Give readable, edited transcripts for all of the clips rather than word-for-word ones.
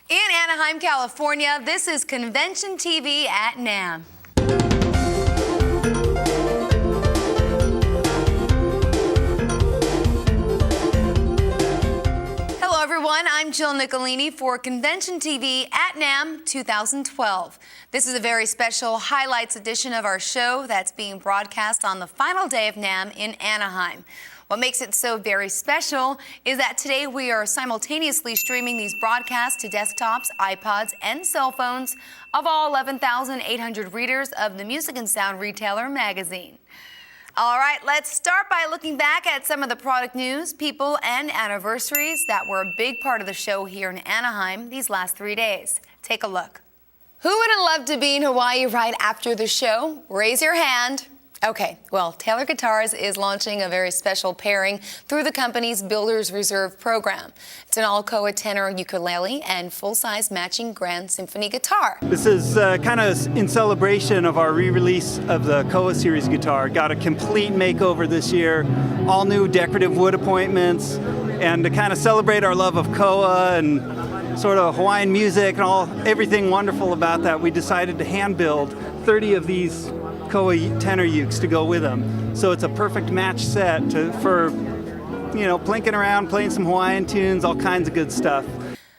In Anaheim, California, this is Convention TV at NAMM. Hello everyone, I'm Jill Nicolini for Convention TV at NAMM 2012. This is a very special highlights edition of our show that's being broadcast on the final day of NAMM in Anaheim. What makes it so very special is that today we are simultaneously streaming these broadcasts to desktops, iPods, and cell phones of all 11,800 readers of the Music and Sound Retailer magazine. All right, let's start by looking back at some of the product news, people, and anniversaries that were a big part of the show here in Anaheim these last 3 days. Take a look. Who wouldn't love to be in Hawaii right after the show? Raise your hand. Okay, well, Taylor Guitars is launching a very special pairing through the company's Builder's Reserve program. It's an all-koa tenor ukulele and full-size matching grand symphony guitar. This is kind of in celebration of our re-release of the Koa series guitar. Got a complete makeover this year, all new decorative wood appointments, and to kind of celebrate our love of Koa and sort of Hawaiian music and everything wonderful about that, we decided to hand build 30 of these Koa tenor ukes to go with them. So it's a perfect match set for, plinking around, playing some Hawaiian tunes, all kinds of good stuff.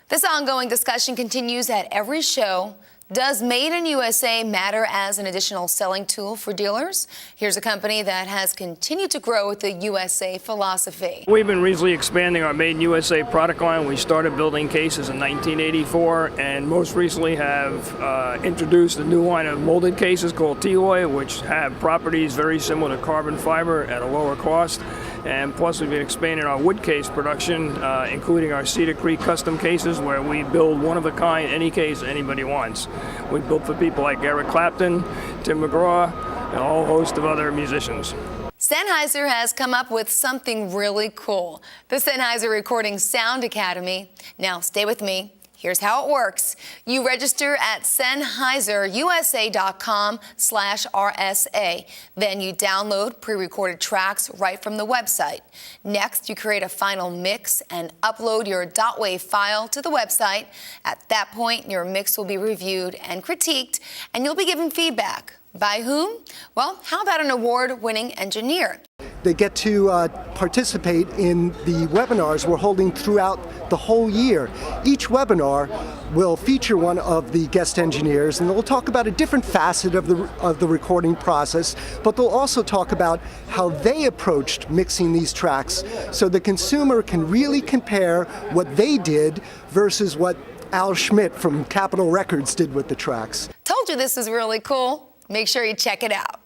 This ongoing discussion continues at every show. Does Made in USA matter as an additional selling tool for dealers? Here's a company that has continued to grow with the USA philosophy. We've been recently expanding our Made in USA product line. We started building cases in 1984 and most recently have introduced a new line of molded cases called T-Loy, which have properties very similar to carbon fiber at a lower cost. And plus we've been expanding our wood case production, including our Cedar Creek custom cases where we build one of a kind, any case anybody wants. We built for people like Eric Clapton, Tim McGraw, and a whole host of other musicians. Sennheiser has come up with something really cool. The Sennheiser Recording Sound Academy. Now stay with me. Here's how it works. You register at SennheiserUSA.com/RSA. Then you download pre-recorded tracks right from the website. Next, you create a final mix and upload your .wav file to the website. At that point, your mix will be reviewed and critiqued, and you'll be given feedback. By whom? Well, how about an award-winning engineer? They get to participate in the webinars we're holding throughout the whole year. Each webinar will feature one of the guest engineers, and they'll talk about a different facet of the recording process, but they'll also talk about how they approached mixing these tracks so the consumer can really compare what they did versus what Al Schmidt from Capitol Records did with the tracks. Told you this is really cool. Make sure you check it out.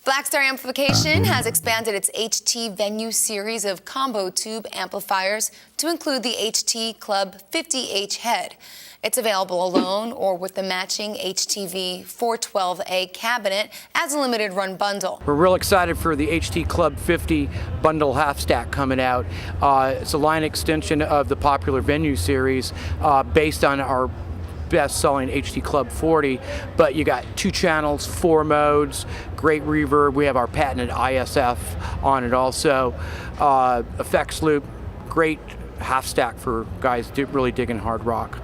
Blackstar Amplification has expanded its HT Venue series of combo tube amplifiers to include the HT Club 50H head. It's available alone or with the matching HTV 412A cabinet as a limited run bundle. We're real excited for the HT Club 50 bundle half stack coming out. It's a line extension of the popular Venue series based on our best-selling HT Club 40, but you got 2 channels, 4 modes, great reverb. We have our patented ISF on it also. Effects loop, great half stack for guys really digging hard rock.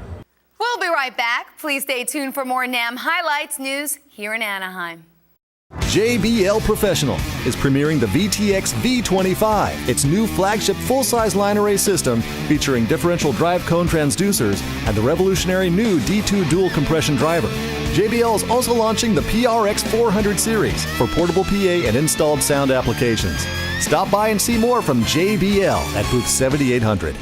We'll be right back. Please stay tuned for more NAMM highlights news here in Anaheim. JBL Professional is premiering the VTX V25, its new flagship full-size line array system featuring differential drive cone transducers and the revolutionary new D2 dual compression driver. JBL is also launching the PRX 400 series for portable PA and installed sound applications. Stop by and see more from JBL at booth 7800.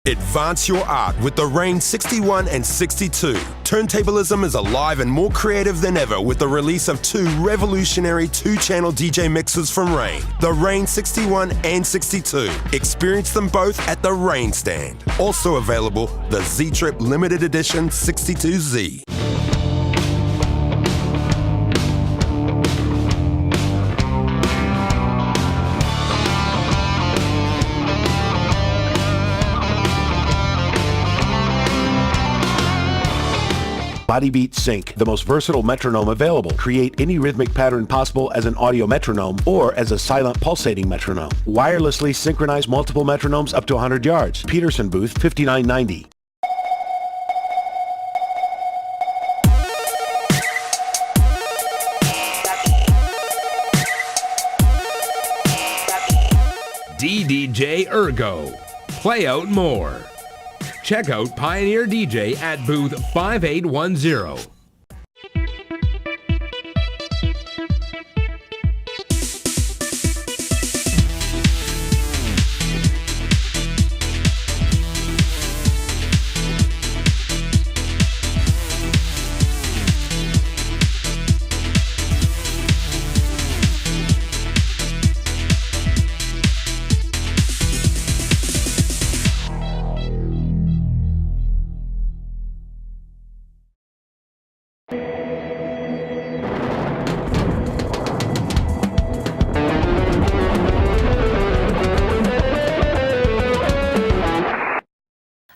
Advance your art with the Rane 61 and 62. Turntablism is alive and more creative than ever with the release of 2 revolutionary 2-channel DJ mixers from Rane, the Rane 61 and 62. Experience them both at the Rane stand. Also available, the Z-Trip Limited Edition 62Z. Body Beat Sync, the most versatile metronome available. Create any rhythmic pattern possible as an audio metronome or as a silent pulsating metronome. Wirelessly synchronize multiple metronomes up to 100 yards. Peterson booth 5990. DDJ Ergo. Play out more. Check out Pioneer DJ at booth 5810.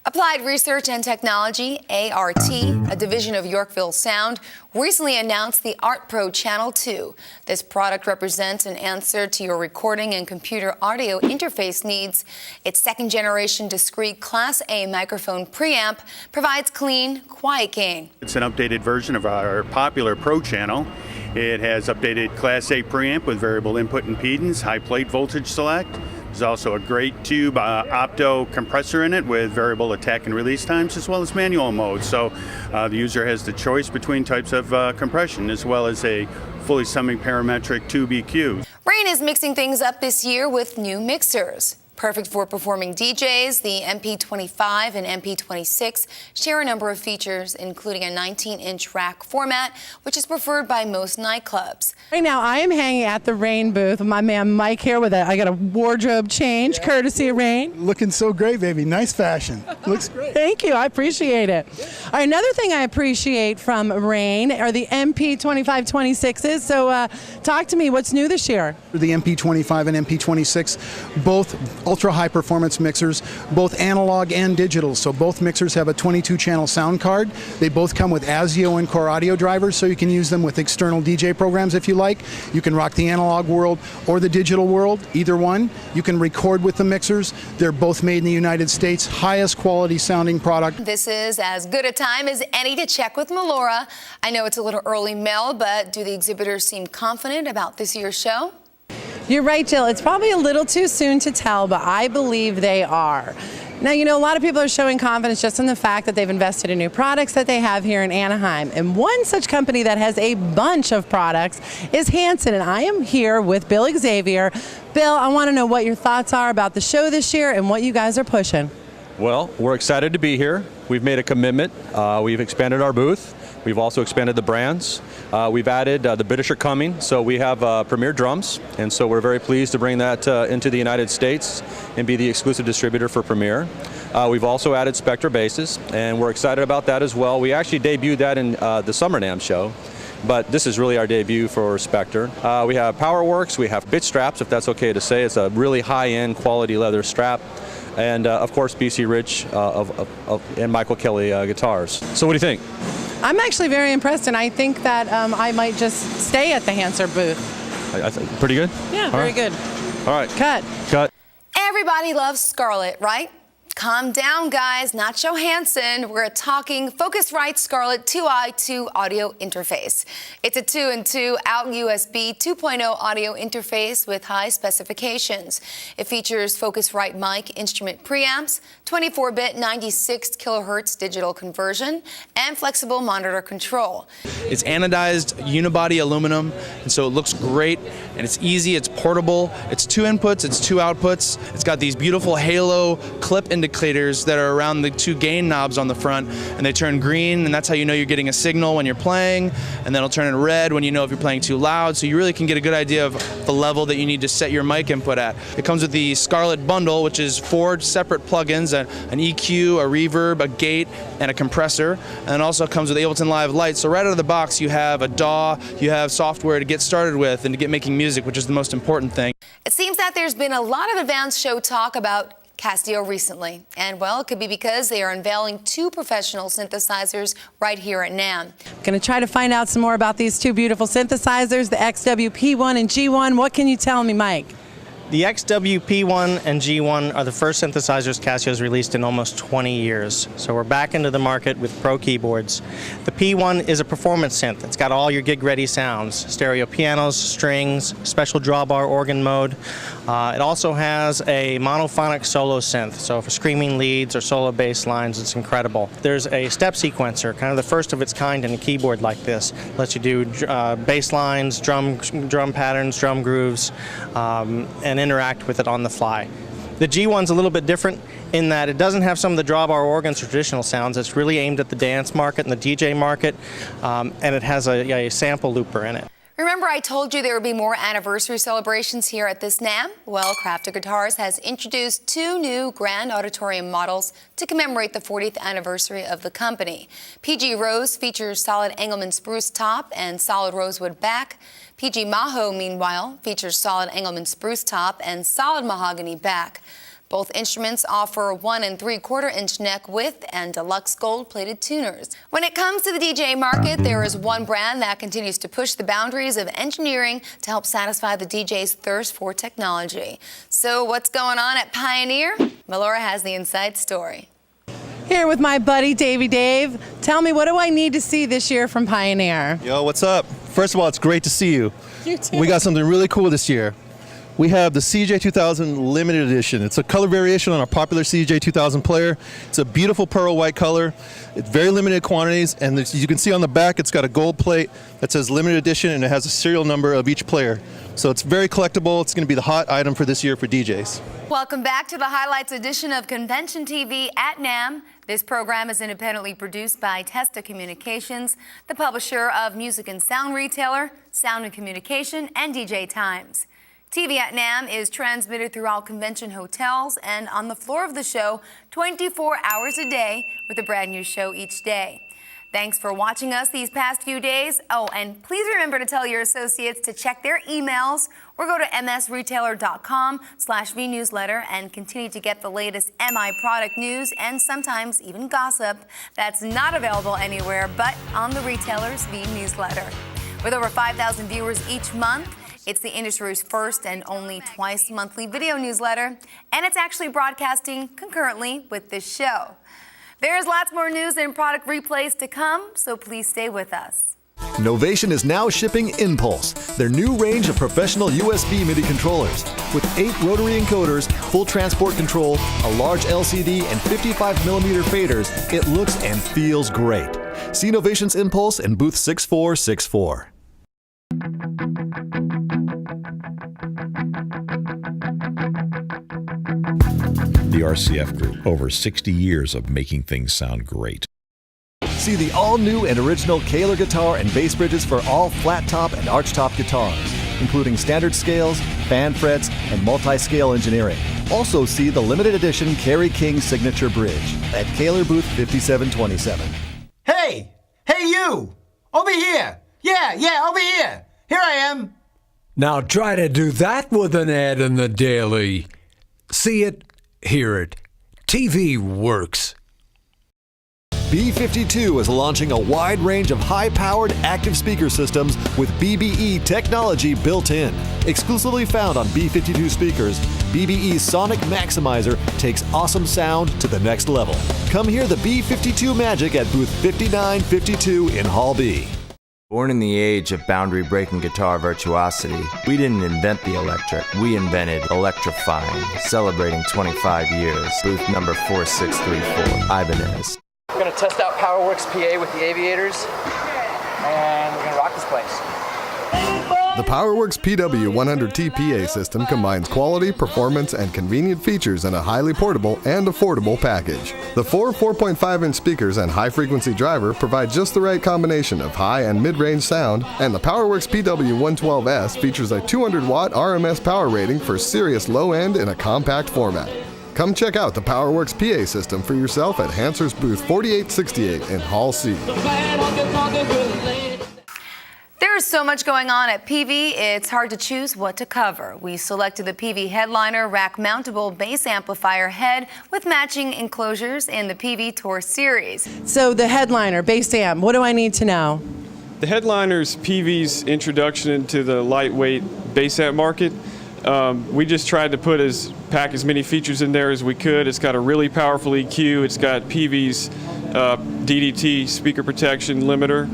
Applied Research and Technology, ART, a division of Yorkville Sound, recently announced the Art Pro Channel 2. This product represents an answer to your recording and computer audio interface needs. Its second-generation discrete Class A microphone preamp provides clean, quiet gain. It's an updated version of our popular Pro Channel. It has updated Class A preamp with variable input impedance, high plate voltage select. There's also a great tube opto compressor in it with variable attack and release times, as well as manual mode. So the user has the choice between types of compression, as well as a fully summing parametric tube EQ. Rain is mixing things up this year with new mixers. Perfect for performing DJs, the MP25 and MP26 share a number of features, including a 19-inch rack format, which is preferred by most nightclubs. Right now, I am hanging at the Rain booth with my man Mike here with I got a wardrobe change, courtesy of Rain. Looking so great, baby. Nice fashion. Looks great. Thank you. I appreciate it. All right, another thing I appreciate from Rain are the MP25-26s. So talk to me. What's new this year? The MP25 and MP26, both ultra-high performance mixers, both analog and digital. So both mixers have a 22-channel sound card. They both come with ASIO and core audio drivers, so you can use them with external DJ programs if you like. You can rock the analog world or the digital world, either one. You can record with the mixers. They're both made in the United States, highest quality sounding product. This is as good a time as any to check with Melora. I know it's a little early, Mel, but do the exhibitors seem confident about this year's show? You're right, Jill. It's probably a little too soon to tell, but I believe they are. Now, you know, a lot of people are showing confidence just in the fact that they've invested in new products that they have here in Anaheim. And one such company that has a bunch of products is Hanson. And I am here with Bill Xavier. Bill, I want to know what your thoughts are about the show this year and what you guys are pushing. Well, we're excited to be here. We've made a commitment. We've expanded our booth. We've also expanded the brands. We've added the British are coming, so we have Premier Drums, and so we're very pleased to bring that into the United States and be the exclusive distributor for Premier. We've also added Spectre basses, and we're excited about that as well. We actually debuted that in the Summer NAMM show, but this is really our debut for Spectre. We have PowerWorks, we have Bit Straps, if that's okay to say. It's a really high-end quality leather strap. And of course, BC Rich and Michael Kelly guitars. So what do you think? I'm actually very impressed, and I think that I might just stay at the Hanson booth. I think pretty good? Yeah, very good. All right. Cut. Everybody loves Scarlett, right? Calm down, guys. Nacho Hansen. We're talking Focusrite Scarlett 2i2 audio interface. It's a 2-in-2 out USB 2.0 audio interface with high specifications. It features Focusrite mic instrument preamps, 24-bit 96 kilohertz digital conversion, and flexible monitor control. It's anodized unibody aluminum, and so it looks great, and it's easy, it's portable, it's 2 inputs, it's 2 outputs. It's got these beautiful halo clip indicators that are around the 2 gain knobs on the front, and they turn green, and that's how you know you're getting a signal when you're playing, and then it'll turn in red when you know if you're playing too loud, so you really can get a good idea of the level that you need to set your mic input at. It comes with the Scarlett bundle, which is 4 separate plugins, an EQ, a reverb, a gate, and a compressor, and it also comes with Ableton Live Lite, so right out of the box you have a DAW, you have software to get started with and to get making music, which is the most important thing. It seems that there's been a lot of advanced show talk about Casio recently, and well, it could be because they are unveiling 2 professional synthesizers right here at NAMM. I'm going to try to find out some more about these 2 beautiful synthesizers, the XWP1 and G1. What can you tell me, Mike? The XW P1 and G1 are the first synthesizers Casio's released in almost 20 years. So we're back into the market with pro keyboards. The P1 is a performance synth. It's got all your gig-ready sounds, stereo pianos, strings, special drawbar organ mode. It also has a monophonic solo synth, so for screaming leads or solo bass lines, it's incredible. There's a step sequencer, kind of the first of its kind in a keyboard like this. Lets you do bass lines, drum patterns, drum grooves, and interact with it on the fly. The G1's a little bit different in that it doesn't have some of the drawbar organs or traditional sounds. It's really aimed at the dance market and the DJ market, and it has a sample looper in it. Remember I told you there would be more anniversary celebrations here at this NAMM? Well, Crafter Guitars has introduced 2 new Grand Auditorium models to commemorate the 40th anniversary of the company. PG Rose features solid Engelmann spruce top and solid rosewood back. PG Maho, meanwhile, features solid Engelmann spruce top and solid mahogany back. Both instruments offer 1 3/4-inch neck width and deluxe gold-plated tuners. When it comes to the DJ market, there is one brand that continues to push the boundaries of engineering to help satisfy the DJ's thirst for technology. So what's going on at Pioneer? Melora has the inside story. Here with my buddy Davey Dave. Tell me, what do I need to see this year from Pioneer? Yo, what's up? First of all, it's great to see you. You too. We got something really cool this year. We have the CJ2000 limited edition. It's a color variation on our popular CJ2000 player. It's a beautiful pearl white color. It's very limited quantities, and as you can see on the back, it's got a gold plate that says limited edition, and it has a serial number of each player. So it's very collectible. It's going to be the hot item for this year for DJs. Welcome back to the highlights edition of Convention TV at NAMM. This program is independently produced by Testa Communications, the publisher of music and sound retailer, Sound and Communication, and DJ Times. TV at NAMM is transmitted throughout convention hotels and on the floor of the show 24 hours a day with a brand new show each day. Thanks for watching us these past few days. Oh, and please remember to tell your associates to check their emails or go to msretailer.com/vnewsletter and continue to get the latest MI product news and sometimes even gossip that's not available anywhere but on the retailer's V newsletter. With over 5,000 viewers each month, it's the industry's first and only twice-monthly video newsletter, and it's actually broadcasting concurrently with this show. There's lots more news and product replays to come, so please stay with us. Novation is now shipping Impulse, their new range of professional USB MIDI controllers. With 8 rotary encoders, full transport control, a large LCD, and 55mm faders, it looks and feels great. See Novation's Impulse in booth 6464. The RCF Group, over 60 years of making things sound great. See the all-new and original Kahler guitar and bass bridges for all flat-top and arch-top guitars, including standard scales, fan frets, and multi-scale engineering. Also see the limited edition Kerry King signature bridge at Kahler booth 5727. Hey! Hey you! Over here! Yeah, over here! Here I am! Now try to do that with an ad in the Daily. See it, hear it. TV works. B52 is launching a wide range of high-powered active speaker systems with BBE technology built in. Exclusively found on B52 speakers, BBE's Sonic Maximizer takes awesome sound to the next level. Come hear the B52 magic at booth 5952 in Hall B. Born in the age of boundary-breaking guitar virtuosity, we didn't invent the electric, we invented electrifying, celebrating 25 years. Booth number 4634, Ibanez. We're going to test out PowerWorks PA with the Aviators, and we're going to rock this place. The PowerWorks PW100T PA system combines quality, performance, and convenient features in a highly portable and affordable package. The 4 4.5-inch speakers and high-frequency driver provide just the right combination of high and mid-range sound, and the PowerWorks PW112S features a 200-watt RMS power rating for serious low-end in a compact format. Come check out the PowerWorks PA system for yourself at Hanser's booth 4868 in Hall C. There's so much going on at PV, it's hard to choose what to cover. We selected the PV Headliner rack-mountable bass amplifier head with matching enclosures in the PV Tour series. So the Headliner, bass amp, what do I need to know? The Headliner's PV's introduction into the lightweight bass amp market. We just tried to pack as many features in there as we could. It's got a really powerful EQ. It's got PV's DDT speaker protection limiter.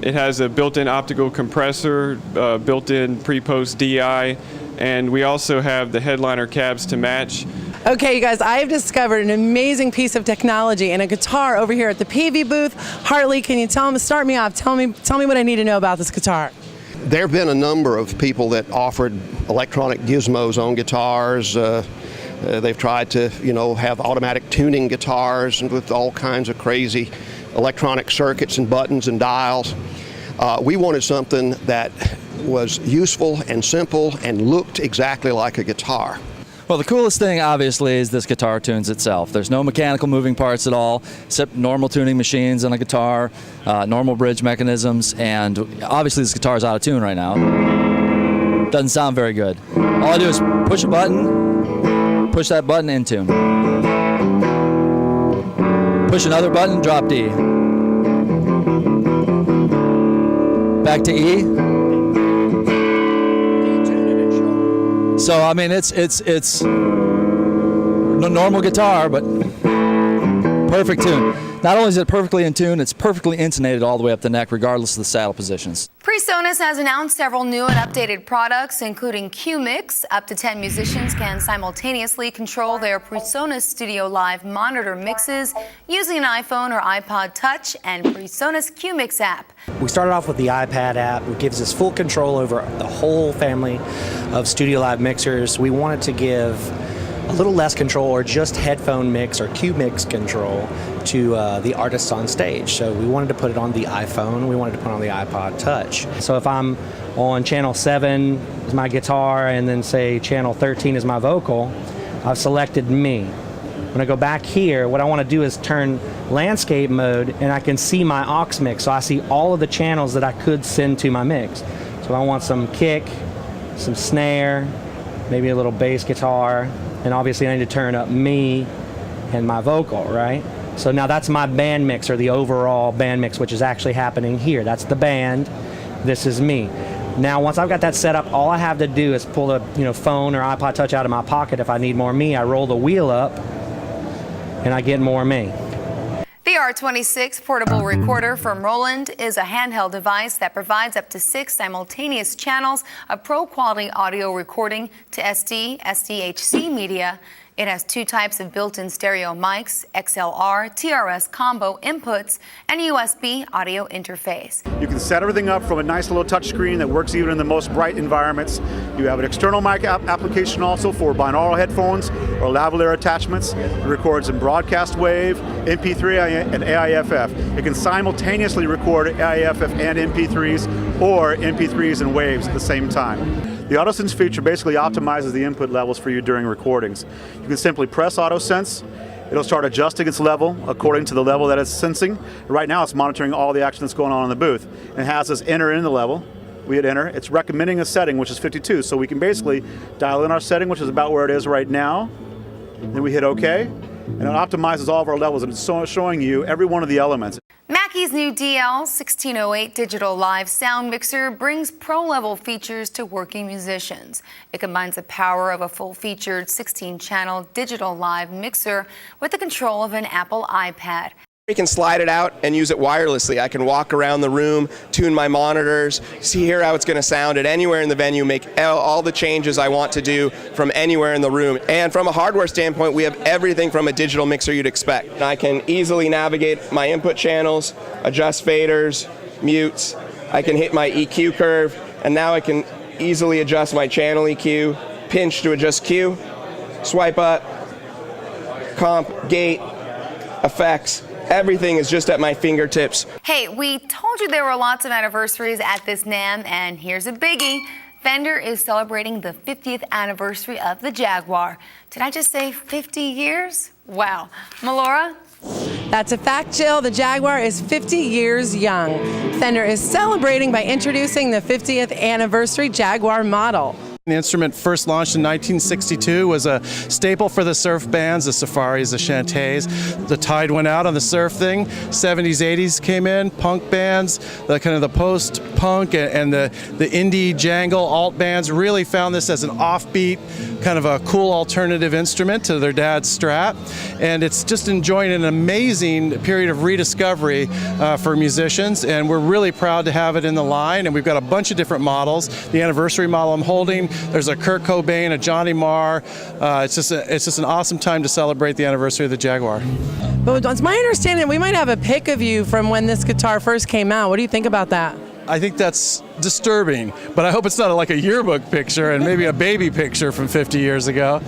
It has a built-in optical compressor, built-in pre-post DI, and we also have the headliner cabs to match. Okay, you guys, I have discovered an amazing piece of technology and a guitar over here at the PV booth. Hartley, can you start me off? Tell me what I need to know about this guitar. There have been a number of people that offered electronic gizmos on guitars. They've tried to, have automatic tuning guitars and with all kinds of crazy electronic circuits and buttons and dials. We wanted something that was useful and simple and looked exactly like a guitar. Well, the coolest thing, obviously, is this guitar tunes itself. There's no mechanical moving parts at all, except normal tuning machines on a guitar, normal bridge mechanisms, and obviously this guitar is out of tune right now. Doesn't sound very good. All I do is push a button, push that button in tune. Push another button, drop D. Back to E. So I mean, it's no normal guitar, but perfect tune. Not only is it perfectly in tune, it's perfectly intonated all the way up the neck, regardless of the saddle positions. PreSonus has announced several new and updated products, including Q-Mix. Up to 10 musicians can simultaneously control their PreSonus Studio Live monitor mixes using an iPhone or iPod Touch and PreSonus Q-Mix app. We started off with the iPad app, which gives us full control over the whole family of Studio Live mixers. We wanted to give a little less control or just headphone mix or Q-Mix control to the artists on stage. So we wanted to put it on the iPhone, we wanted to put it on the iPod Touch. So if I'm on channel 7 is my guitar and then say channel 13 is my vocal, I've selected me. When I go back here, what I want to do is turn landscape mode and I can see my aux mix. So I see all of the channels that I could send to my mix. So I want some kick, some snare, maybe a little bass guitar, and obviously I need to turn up me and my vocal, right? So now that's my band mix, or the overall band mix, which is actually happening here. That's the band, this is me. Now once I've got that set up, all I have to do is pull the phone or iPod Touch out of my pocket. If I need more me, I roll the wheel up and I get more me. The R26 portable recorder from Roland is a handheld device that provides up to 6 simultaneous channels of pro-quality audio recording to SD, SDHC media. It has 2 types of built-in stereo mics, XLR, TRS combo inputs, and USB audio interface. You can set everything up from a nice little touch screen that works even in the most bright environments. You have an external mic application also for binaural headphones or lavalier attachments. It records in broadcast wave, MP3 and AIFF. It can simultaneously record AIFF and MP3s or MP3s and waves at the same time. The AutoSense feature basically optimizes the input levels for you during recordings. You can simply press AutoSense. It'll start adjusting its level according to the level that it's sensing. Right now it's monitoring all the action that's going on in the booth. It has us enter in the level. We hit enter. It's recommending a setting, which is 52. So we can basically dial in our setting, which is about where it is right now. Then we hit OK. And it optimizes all of our levels, and it's showing you every one of the elements. Mackey's new DL1608 digital live sound mixer brings pro-level features to working musicians. It combines the power of a full-featured 16-channel digital live mixer with the control of an Apple iPad. You can slide it out and use it wirelessly. I can walk around the room, tune my monitors, hear how it's going to sound at anywhere in the venue, make all the changes I want to do from anywhere in the room. And from a hardware standpoint, we have everything from a digital mixer you'd expect. I can easily navigate my input channels, adjust faders, mutes. I can hit my EQ curve, and now I can easily adjust my channel EQ, pinch to adjust Q, swipe up, comp, gate, effects. Everything is just at my fingertips. Hey, we told you there were lots of anniversaries at this NAMM, and here's a biggie. Fender is celebrating the 50th anniversary of the Jaguar. Did I just say 50 years? Wow. Melora? That's a fact, Jill. The Jaguar is 50 years young. Fender is celebrating by introducing the 50th anniversary Jaguar model. The instrument first launched in 1962, was a staple for the surf bands, the Safaris, the Shantays. The tide went out on the surf thing. 70s, 80s came in, punk bands, the kind of the post-punk and the indie jangle alt bands really found this as an offbeat, kind of a cool alternative instrument to their dad's Strat. And it's just enjoying an amazing period of rediscovery for musicians, and we're really proud to have it in the line. And we've got a bunch of different models. The anniversary model I'm holding, there's a Kurt Cobain, a Johnny Marr. It's just an awesome time to celebrate the anniversary of the Jaguar. But it's my understanding that we might have a pic of you from when this guitar first came out. What do you think about that? I think that's disturbing, but I hope it's not like a yearbook picture and maybe a baby picture from 50 years ago.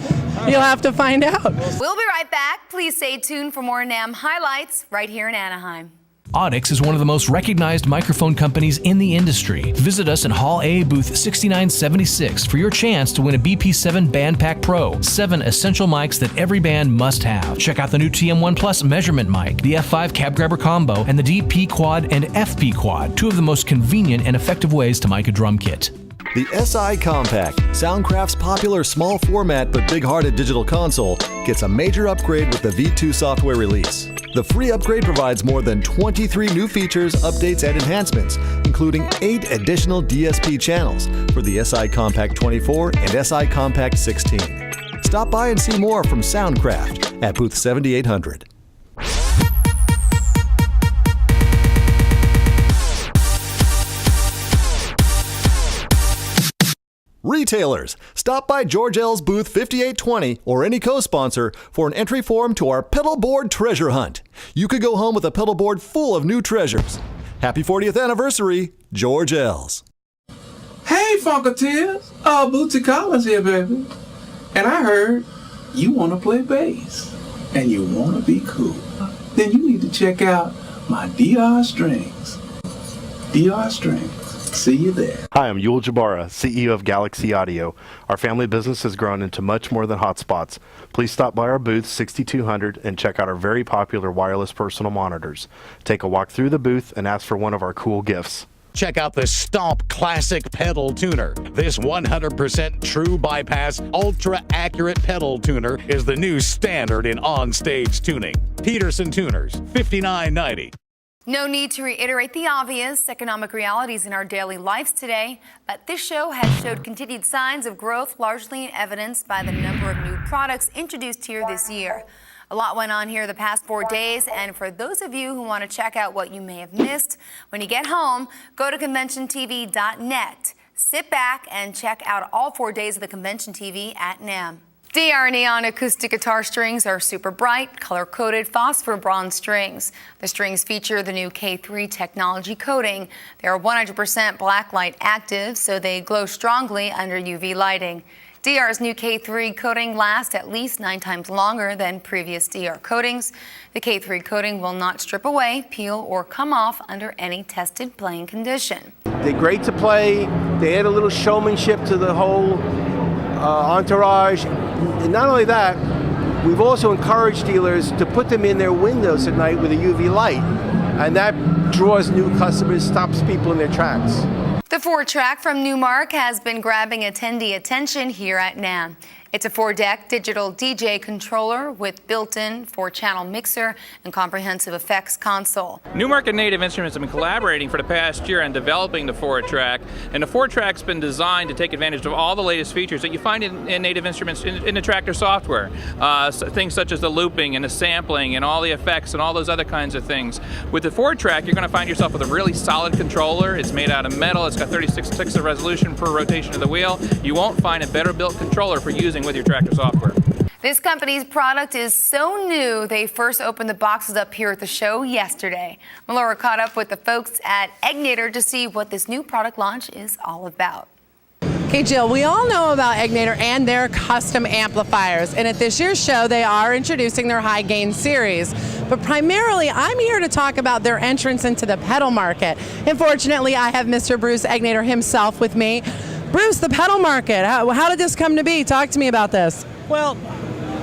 You'll have to find out. We'll be right back. Please stay tuned for more NAMM highlights right here in Anaheim. Onyx is one of the most recognized microphone companies in the industry. Visit us in Hall A, booth 6976 for your chance to win a BP7 Band Pack Pro. 7 essential mics that every band must have. Check out the new TM1 Plus measurement mic, the F5 Cab Grabber Combo, and the DP Quad and FP Quad, 2 of the most convenient and effective ways to mic a drum kit. The SI Compact, Soundcraft's popular small format but big-hearted digital console, gets a major upgrade with the V2 software release. The free upgrade provides more than 23 new features, updates, and enhancements, including 8 additional DSP channels for the SI Compact 24 and SI Compact 16. Stop by and see more from Soundcraft at booth 7800. Retailers, stop by George L's booth 5820 or any co-sponsor for an entry form to our pedal board treasure hunt. You could go home with a pedal board full of new treasures. Happy 40th anniversary, George L's. Hey, Funketeers! Bootsy Collins here, baby. And I heard you want to play bass and you want to be cool. Then you need to check out my DR Strings. DR Strings. See you there. Hi, I'm Yul Jabara, CEO of Galaxy Audio. Our family business has grown into much more than hotspots. Please stop by our booth 6200 and check out our very popular wireless personal monitors. Take a walk through the booth and ask for one of our cool gifts. Check out the Stomp Classic Pedal Tuner. This 100% true bypass, ultra-accurate pedal tuner is the new standard in on-stage tuning. Peterson Tuners, $59.90. No need to reiterate the obvious economic realities in our daily lives today, but this show has showed continued signs of growth, largely evidenced by the number of new products introduced here this year. A lot went on here the past 4 days, and for those of you who want to check out what you may have missed, when you get home, go to conventiontv.net. Sit back and check out all 4 days of the Convention TV at NAMM. DR Neon acoustic guitar strings are super bright, color-coded phosphor bronze strings. The strings feature the new K3 technology coating. They are 100% blacklight active, so they glow strongly under UV lighting. DR's new K3 coating lasts at least 9 times longer than previous DR coatings. The K3 coating will not strip away, peel, or come off under any tested playing condition. They're great to play. They add a little showmanship to the whole entourage. And not only that, we've also encouraged dealers to put them in their windows at night with a UV light, and that draws new customers, stops people in their tracks. The 4-track from Newmark has been grabbing attendee attention here at NAMM. It's a 4-deck digital DJ controller with built-in 4-channel mixer and comprehensive effects console. Newmark and Native Instruments have been collaborating for the past year on developing the 4-track, and the 4-track's been designed to take advantage of all the latest features that you find in Native Instruments in the Tractor software. Things such as the looping and the sampling and all the effects and all those other kinds of things. With the 4-track, you're going to find yourself with a really solid controller. It's made out of metal. It's got 36 ticks of resolution per rotation of the wheel. You won't find a better built controller for using with your Tractor software. This company's product is so new, they first opened the boxes up here at the show yesterday. Melora caught up with the folks at Egnator to see what this new product launch is all about. Okay, Jill, we all know about Egnator and their custom amplifiers, and at this year's show they are introducing their high gain series. But primarily I'm here to talk about their entrance into the pedal market. And fortunately I have Mr. Bruce Egnator himself with me. Bruce, the pedal market, how did this come to be? Talk to me about this. Well,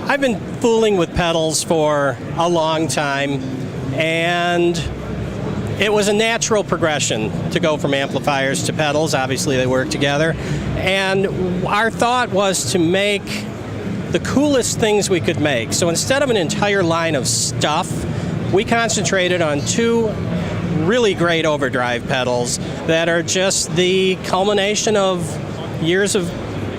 I've been fooling with pedals for a long time, and it was a natural progression to go from amplifiers to pedals. Obviously, they work together. And our thought was to make the coolest things we could make. So instead of an entire line of stuff, we concentrated on 2 really great overdrive pedals that are just the culmination of years of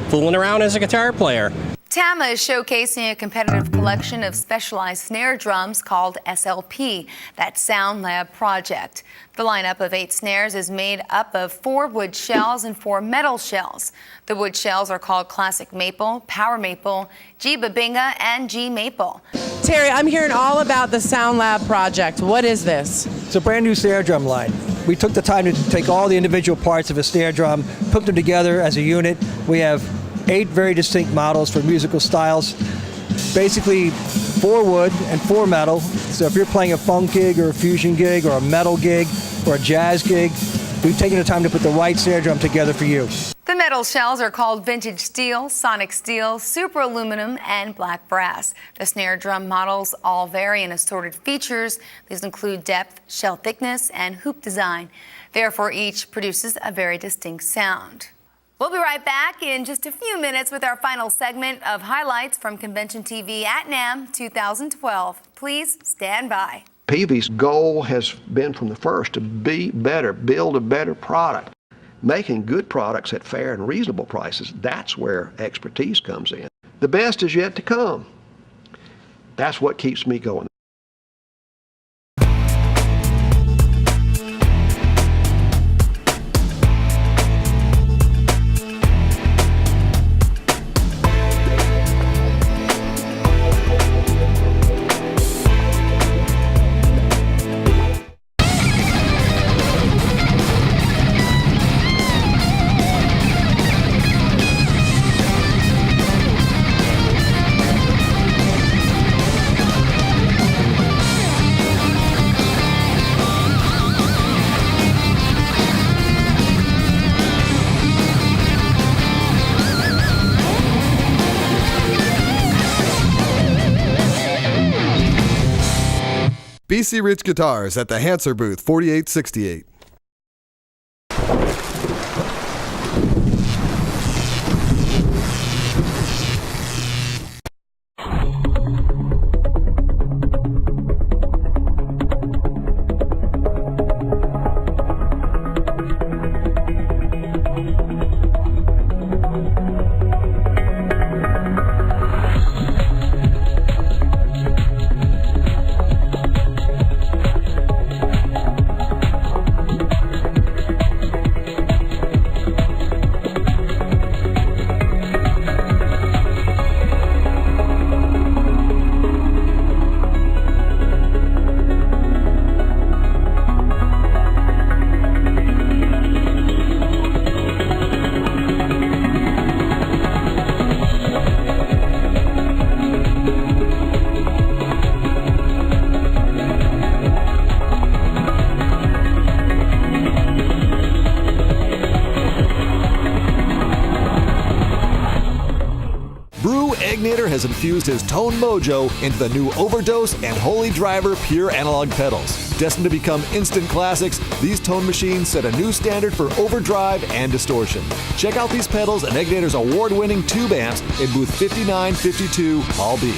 fooling around as a guitar player. Tama is showcasing a competitive collection of specialized snare drums called SLP, that Sound Lab project. The lineup of 8 snares is made up of 4 wood shells and 4 metal shells. The wood shells are called Classic Maple, Power Maple, G Babinga, and G Maple. Terry, I'm hearing all about the Sound Lab project. What is this? It's a brand new snare drum line. We took the time to take all the individual parts of a snare drum, put them together as a unit. We have 8 very distinct models for musical styles. Basically 4 wood and 4 metal. So if you're playing a funk gig or a fusion gig or a metal gig or a jazz gig, we've taken the time to put the right snare drum together for you. The metal shells are called Vintage Steel, Sonic Steel, Super Aluminum, and Black Brass. The snare drum models all vary in assorted features. These include depth, shell thickness, and hoop design. Therefore, each produces a very distinct sound. We'll be right back in just a few minutes with our final segment of highlights from Convention TV at NAMM 2012. Please stand by. Peavy's goal has been from the first to be better, build a better product. Making good products at fair and reasonable prices, that's where expertise comes in. The best is yet to come. That's what keeps me going. BC Rich Guitars at the Hanser booth, 4868. Has infused his tone mojo into the new Overdose and Holy Driver pure analog pedals. Destined to become instant classics, these tone machines set a new standard for overdrive and distortion. Check out these pedals and Egnator's award-winning tube amps in booth 5952, Hall B.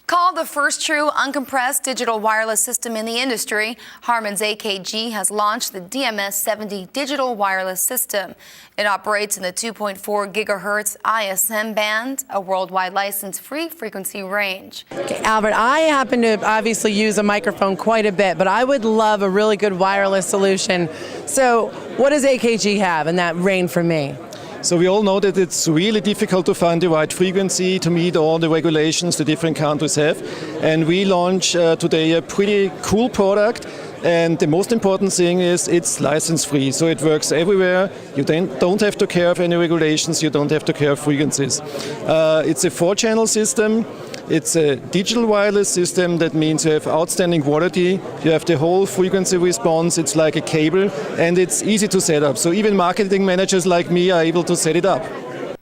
Called the first true uncompressed digital wireless system in the industry, Harman's AKG has launched the DMS-70 digital wireless system. It operates in the 2.4 gigahertz ISM band, a worldwide license-free frequency range. Okay, Albert, I happen to obviously use a microphone quite a bit, but I would love a really good wireless solution. So what does AKG have in that range for me? So we all know that it's really difficult to find the right frequency to meet all the regulations the different countries have. And we launch today a pretty cool product. And the most important thing is it's license-free, so it works everywhere. You don't have to care of any regulations, you don't have to care of frequencies. It's a 4-channel system. It's a digital wireless system. That means you have outstanding quality, you have the whole frequency response, it's like a cable, and it's easy to set up. So even marketing managers like me are able to set it up.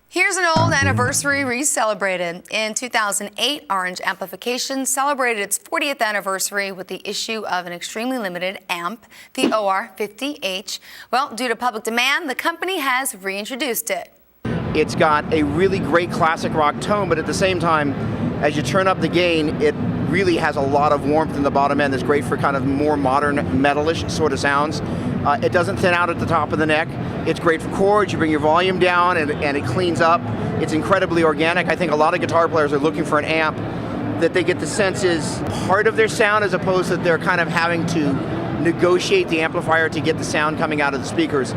Here's Here's an old anniversary re-celebrated. In 2008, Orange Amplification celebrated its 40th anniversary with the issue of an extremely limited amp, the OR50H. Well, due to public demand, the company has reintroduced it. It's got a really great classic rock tone, but at the same time, as you turn up the gain, it really has a lot of warmth in the bottom end that's great for kind of more modern metalish sort of sounds. It doesn't thin out at the top of the neck. It's great for chords. You bring your volume down and it cleans up. It's incredibly organic. I think a lot of guitar players are looking for an amp that they get the sense is part of their sound, as opposed to they're kind of having to negotiate the amplifier to get the sound coming out of the speakers.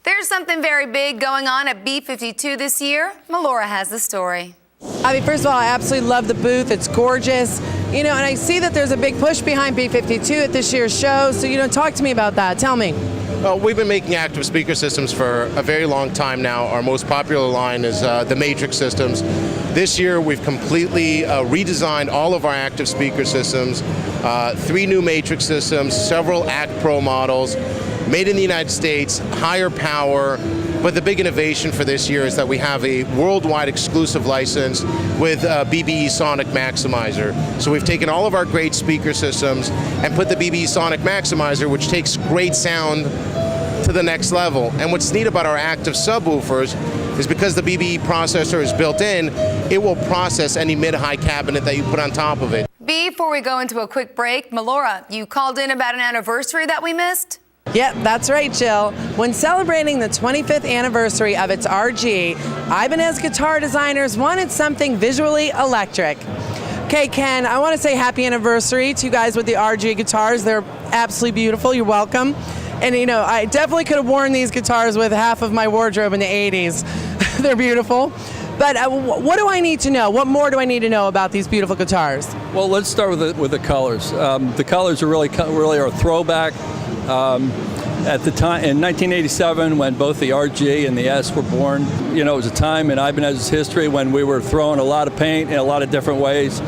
There's something very big going on at B52 this year. Melora has the story. I mean, first of all, I absolutely love the booth. It's gorgeous. You know, and I see that there's a big push behind B52 at this year's show. So, you know, talk to me about that. Tell me. Well, we've been making active speaker systems for a very long time now. Our most popular line is the Matrix systems. This year, we've completely redesigned all of our active speaker systems. 3 new Matrix systems, several ACT Pro models, made in the United States, higher power. But the big innovation for this year is that we have a worldwide exclusive license with BBE Sonic Maximizer. So we've taken all of our great speaker systems and put the BBE Sonic Maximizer, which takes great sound to the next level. And what's neat about our active subwoofers is because the BBE processor is built in, it will process any mid-high cabinet that you put on top of it. Before we go into a quick break, Melora, you called in about an anniversary that we missed? Yep, that's right, Jill. When celebrating the 25th anniversary of its RG, Ibanez guitar designers wanted something visually electric. Okay, Ken, I want to say happy anniversary to you guys with the RG guitars. They're absolutely beautiful. You're welcome. And, you know, I definitely could have worn these guitars with half of my wardrobe in the 80s. They're beautiful. But what do I need to know? What more do I need to know about these beautiful guitars? Well, let's start with the colors. The colors are really are a throwback. At the time, in 1987, when both the RG and the S were born, you know, it was a time in Ibanez's history when we were throwing a lot of paint in a lot of different ways.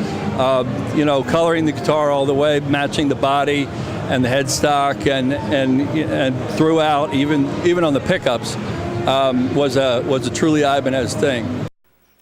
You know, coloring the guitar all the way, matching the body and the headstock, and throughout, even on the pickups, was a truly Ibanez thing.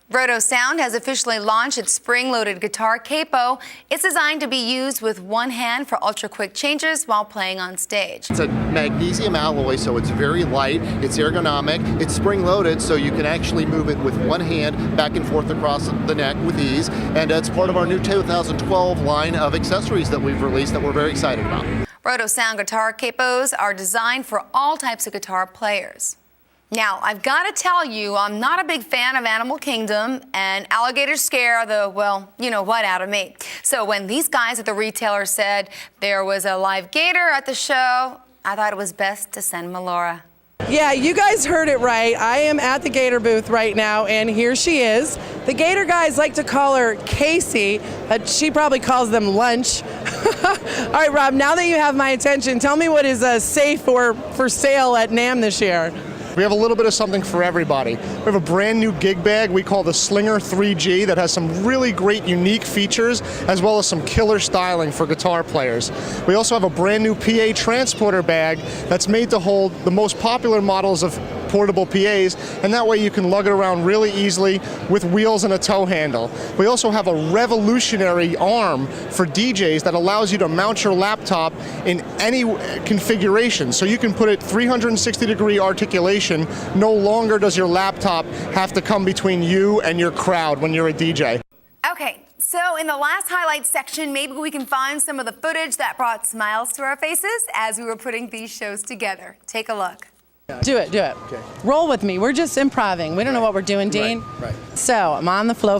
Roto Sound has officially launched its spring-loaded guitar capo. It's designed to be used with one hand for ultra-quick changes while playing on stage. It's a magnesium alloy, so it's very light, it's ergonomic, it's spring-loaded, so you can actually move it with one hand back and forth across the neck with ease, and it's part of our new 2012 line of accessories that we've released that we're very excited about. Roto Sound guitar capos are designed for all types of guitar players. Now, I've got to tell you, I'm not a big fan of Animal Kingdom, and alligators scare the, well, you know what, out of me. So when these guys at the retailer said there was a live gator at the show, I thought it was best to send Melora. Yeah, you guys heard it right. I am at the Gator booth right now, and here she is. The Gator guys like to call her Casey. She probably calls them lunch. All right, Rob, now that you have my attention, tell me what is safe or for sale at NAMM this year. We have a little bit of something for everybody. We have a brand new gig bag we call the Slinger 3G that has some really great unique features as well as some killer styling for guitar players. We also have a brand new PA transporter bag that's made to hold the most popular models of portable PAs, and that way you can lug it around really easily with wheels and a tow handle. We also have a revolutionary arm for DJs that allows you to mount your laptop in any configuration. So you can put it 360-degree articulation. No longer does your laptop have to come between you and your crowd when you're a DJ. Okay, so in the last highlights section, maybe we can find some of the footage that brought smiles to our faces as we were putting these shows together. Take a look. Do it. Okay. Roll with me. We're just improvising. We don't know what we're doing, Dean. Right. So I'm on the floor,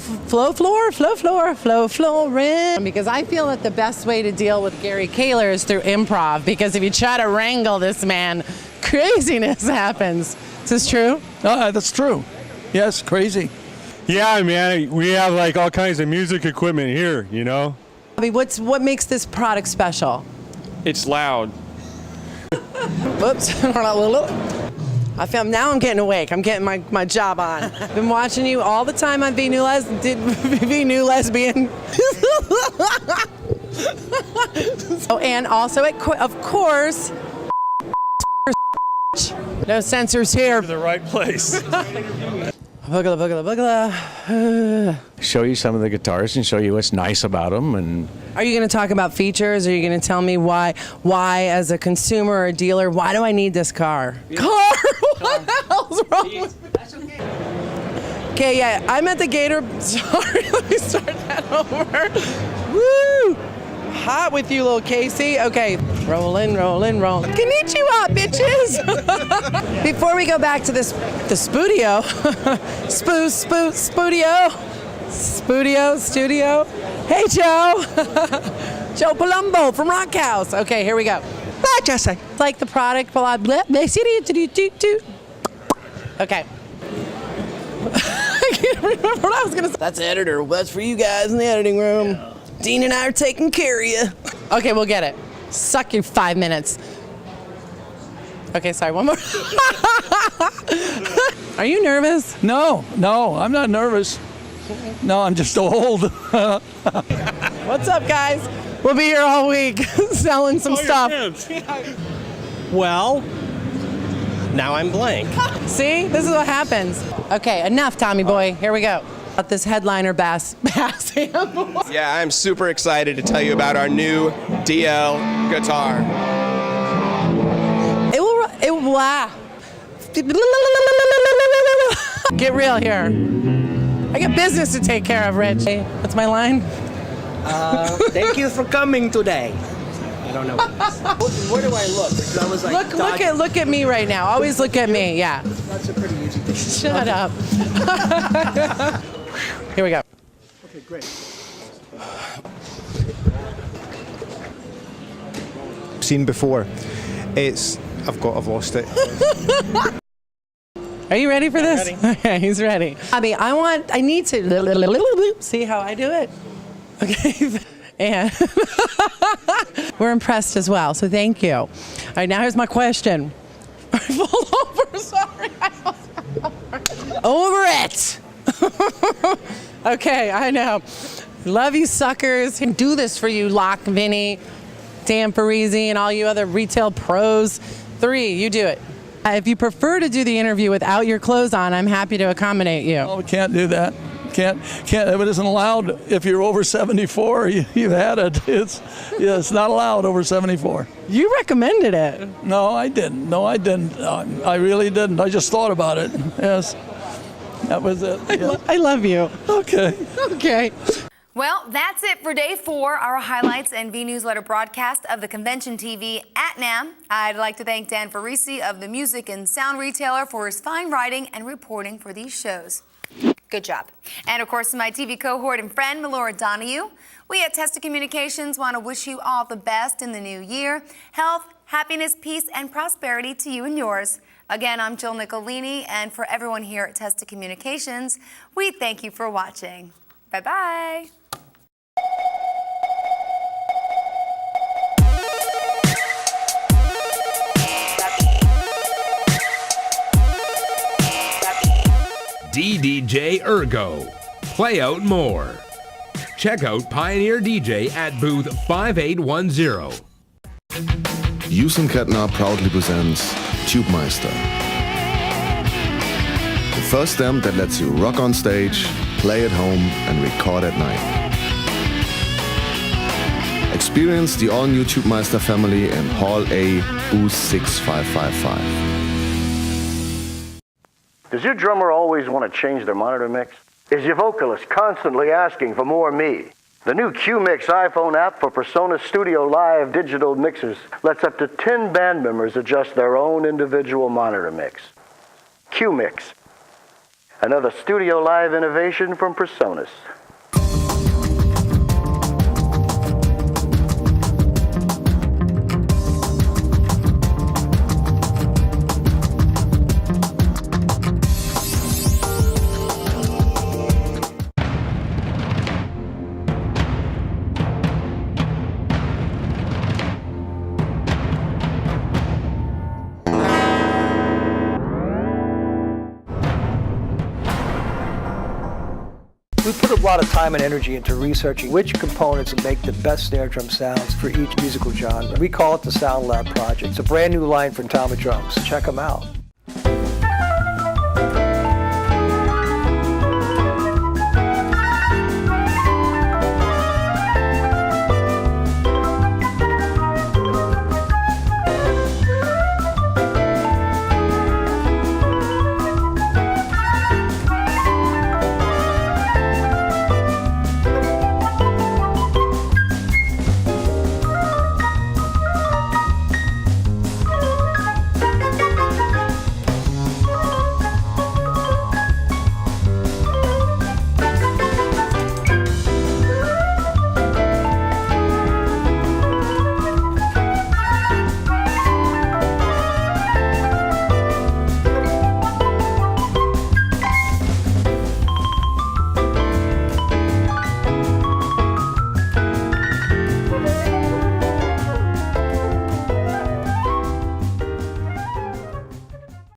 because I feel that the best way to deal with Gary Kaler is through improv, because if you try to wrangle this man, craziness happens. Is this true? That's true. Yes, crazy. Yeah, man, we have like all kinds of music equipment here, you know? I mean, what makes this product special? It's loud. Whoops. Now I'm getting awake. I'm getting my job on. Been watching you all the time on Be New Lesbian. Oh, and also, of course, no censors here. To the right place. Boogala, boogala, boogala. Show you some of the guitars and show you what's nice about them. And Are you going to talk about features? Or are you going to tell me why, as a consumer or a dealer, why do I need this car? Car? What the hell's wrong with me? That's okay. Okay, yeah, I'm at the Gator. Sorry, let me start that over. Woo! Hot with you, little Casey. Okay, rolling. Konnichiwa, bitches. Before we go back to the studio, studio. Hey, Joe. Joe Palumbo from Rock House. Okay, here we go. Bye, Jesse. Like the product, blah, blah, blah. Okay. I can't remember what I was going to say. That's editor. That's for you guys in the editing room. Dean and I are taking care of you. Okay, we'll get it. Suck your 5 minutes. Okay, sorry, one more. Are you nervous? No, I'm not nervous. No, I'm just old. What's up, guys? We'll be here all week selling some stuff. Well, now I'm blank. See, this is what happens. Okay, enough, Tommy boy. Here we go. About this headliner bass amp. Yeah, I'm super excited to tell you about our new DL guitar. Wow. Get real here. I got business to take care of, Rich. Hey, what's my line? Thank you for coming today. I don't know. Where do I look? Because I was like, look at me right now. Always look at me. Yeah. That's a pretty easy thing. Shut up. Here we go. Okay, great. Seen before. I've lost it. Are you ready for this? I'm ready. Okay, he's ready. Bobby, I need to see how I do it. Okay. And we're impressed as well, so thank you. All right, now here's my question. I fall over, sorry. Over it. Okay, I know. Love you suckers. Can do this for you, Locke, Vinny, Dan Parisi, and all you other retail pros. 3, you do it. If you prefer to do the interview without your clothes on, I'm happy to accommodate you. Oh, we can't do that. Can't. It isn't allowed. If you're over 74, you've had it. It's not allowed over 74. You recommended it. No, I didn't. I really didn't. I just thought about it. Yes. That was it. Yeah. I love you. Okay. Okay. Well, that's it for day 4, our highlights and V-Newsletter broadcast of the Convention TV at NAMM. I'd like to thank Dan Parisi of the Music and Sound Retailer for his fine writing and reporting for these shows. Good job. And of course, my TV cohort and friend, Melora Donaghue. We at Testa Communications want to wish you all the best in the new year. Health, happiness, peace, and prosperity to you and yours. Again, I'm Jill Nicolini, and for everyone here at Testa Communications, we thank you for watching. Bye-bye. DDJ Ergo. Play out more. Check out Pioneer DJ at booth 5810. Houston Kettner proudly presents TubeMeister. The first amp that lets you rock on stage, play at home, and record at night. Experience the all-new TubeMeister family in Hall A, booth 6555. Does your drummer always want to change their monitor mix? Is your vocalist constantly asking for more me? The new Q-Mix iPhone app for PreSonus Studio Live digital mixers lets up to 10 band members adjust their own individual monitor mix. Q-Mix, another Studio Live innovation from PreSonus. We put a lot of time and energy into researching which components make the best snare drum sounds for each musical genre. We call it the Sound Lab Project. It's a brand new line for Atomic Drums. Check them out.